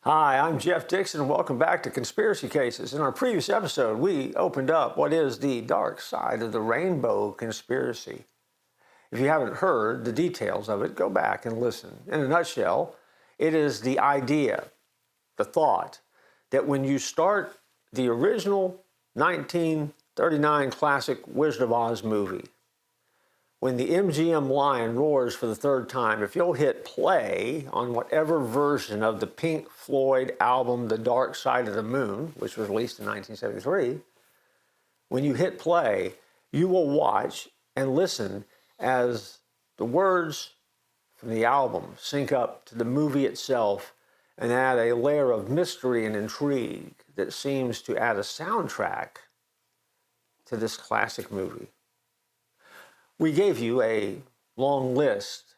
Hi, I'm Jeff Dixon, and welcome back to Conspiracy Cases. In our previous episode, we opened up what is the dark side of the rainbow conspiracy. If you haven't heard the details of it, go back and listen. In a nutshell, it is the idea, the thought, that when you start the original 1939 classic Wizard of Oz movie, when the MGM lion roars for the third time, if you'll hit play on whatever version of the Pink Floyd album, The Dark Side of the Moon, which was released in 1973, when you hit play, you will watch and listen as the words from the album sync up to the movie itself and add a layer of mystery and intrigue that seems to add a soundtrack to this classic movie. We gave you a long list,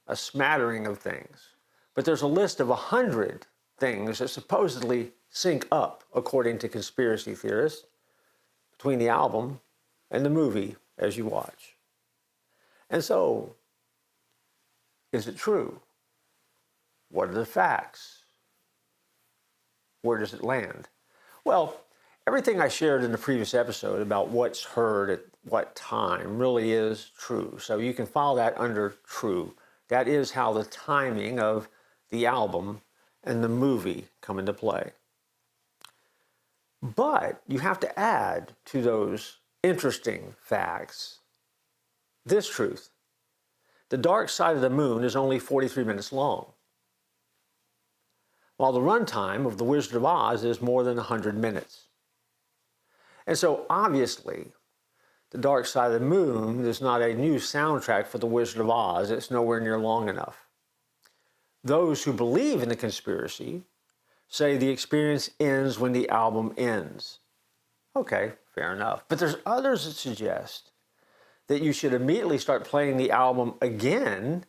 a smattering of things, but there's a list of 100 things that supposedly sync up, according to conspiracy theorists, between the album and the movie as you watch. And so, is it true? What are the facts? Where does it land? Well, everything I shared in the previous episode about what's heard at what time really is true. So you can file that under true. That is how the timing of the album and the movie come into play. But you have to add to those interesting facts this truth. The Dark Side of the Moon is only 43 minutes long, while the runtime of The Wizard of Oz is more than 100 minutes. And so obviously, The Dark Side of the Moon is not a new soundtrack for The Wizard of Oz. It's nowhere near long enough. Those who believe in the conspiracy say the experience ends when the album ends. Okay, fair enough. But there's others that suggest that you should immediately start playing the album again,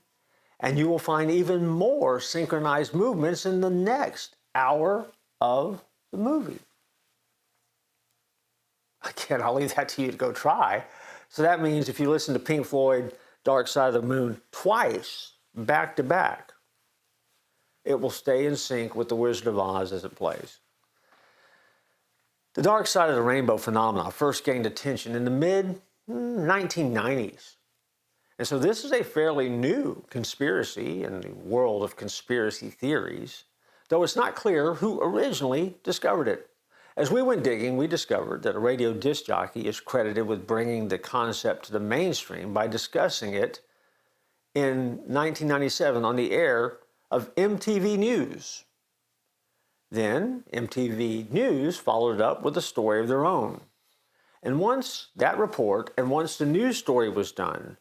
and you will find even more synchronized movements in the next hour of the movie. Again, I'll leave that to you to go try. So that means if you listen to Pink Floyd, Dark Side of the Moon twice, back to back, it will stay in sync with The Wizard of Oz as it plays. The Dark Side of the Rainbow phenomena first gained attention in the mid-1990s. And so this is a fairly new conspiracy in the world of conspiracy theories, though it's not clear who originally discovered it. As we went digging, we discovered that a radio disc jockey is credited with bringing the concept to the mainstream by discussing it in 1997 on the air of MTV News. Then MTV News followed it up with a story of their own. And once that report and once the news story was done,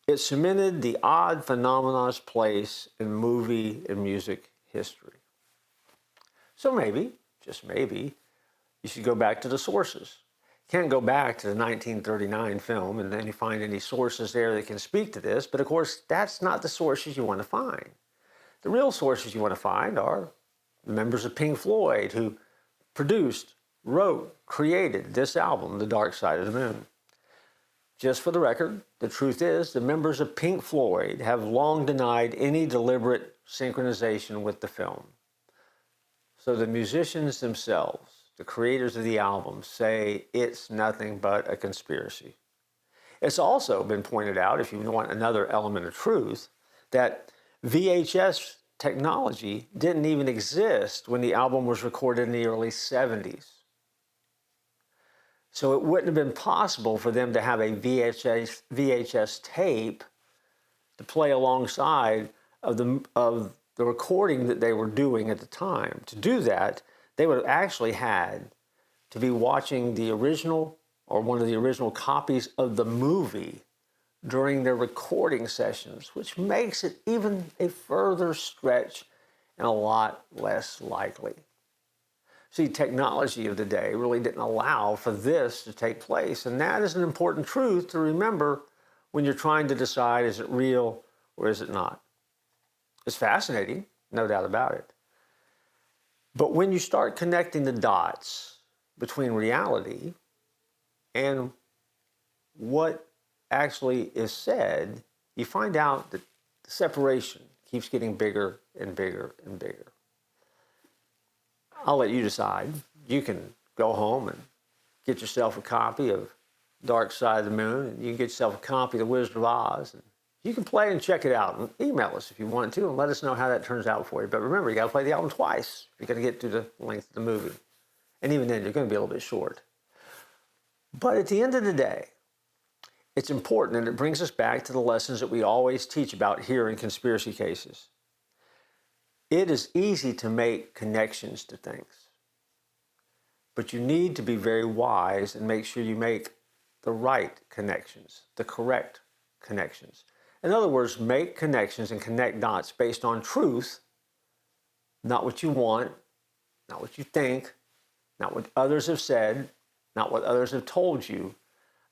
it cemented the odd phenomenon's place in movie and music history. So maybe, just maybe, you should go back to the sources. You can't go back to the 1939 film and then you find any sources there that can speak to this, but of course, that's not the sources you want to find. The real sources you want to find are the members of Pink Floyd who produced, wrote, created this album, The Dark Side of the Moon. Just for the record, the truth is the members of Pink Floyd have long denied any deliberate synchronization with the film. So the musicians themselves, the creators of the album, say it's nothing but a conspiracy. It's also been pointed out, if you want another element of truth, that VHS technology didn't even exist when the album was recorded in the early 70s. So it wouldn't have been possible for them to have a VHS tape to play alongside of the recording that they were doing at the time. To do that, they would have actually had to be watching the original or one of the original copies of the movie during their recording sessions, which makes it even a further stretch and a lot less likely. See, technology of the day really didn't allow for this to take place, and that is an important truth to remember when you're trying to decide, is it real or is it not? It's fascinating, no doubt about it. But when you start connecting the dots between reality and what actually is said, you find out that the separation keeps getting bigger and bigger and bigger. I'll let you decide. You can go home and get yourself a copy of Dark Side of the Moon, and you can get yourself a copy of The Wizard of Oz. And you can play and check it out, and email us if you want to, and let us know how that turns out for you. But remember, you got to play the album twice if you're going to get through the length of the movie. And even then, you're going to be a little bit short. But at the end of the day, it's important, and it brings us back to the lessons that we always teach about here in conspiracy cases. It is easy to make connections to things, but you need to be very wise and make sure you make the right connections, the correct connections. In other words, make connections and connect dots based on truth, not what you want, not what you think, not what others have said, not what others have told you,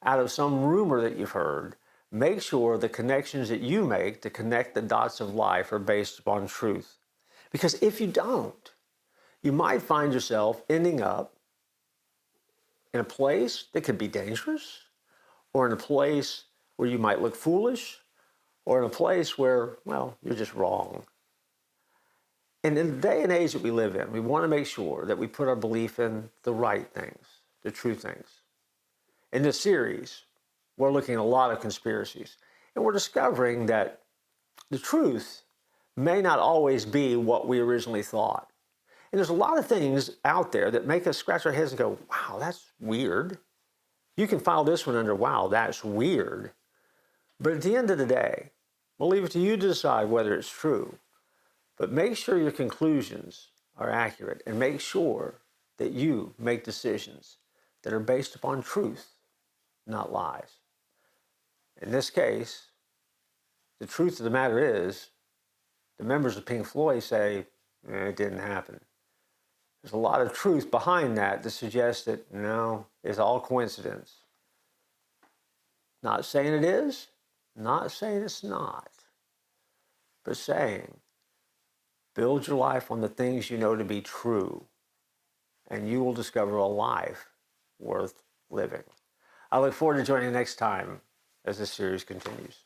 out of some rumor that you've heard. Make sure the connections that you make to connect the dots of life are based upon truth. Because if you don't, you might find yourself ending up in a place that could be dangerous, or in a place where you might look foolish, or in a place where, well, you're just wrong. And in the day and age that we live in, we want to make sure that we put our belief in the right things, the true things. In this series, we're looking at a lot of conspiracies, and we're discovering that the truth may not always be what we originally thought. And there's a lot of things out there that make us scratch our heads and go, wow, that's weird. You can file this one under, wow, that's weird. But at the end of the day, we'll leave it to you to decide whether it's true. But make sure your conclusions are accurate, and make sure that you make decisions that are based upon truth, not lies. In this case, the truth of the matter is, the members of Pink Floyd say, it didn't happen. There's a lot of truth behind that suggests that, no, it's all coincidence. Not saying it is, not saying it's not, but saying, build your life on the things you know to be true, and you will discover a life worth living. I look forward to joining you next time as this series continues.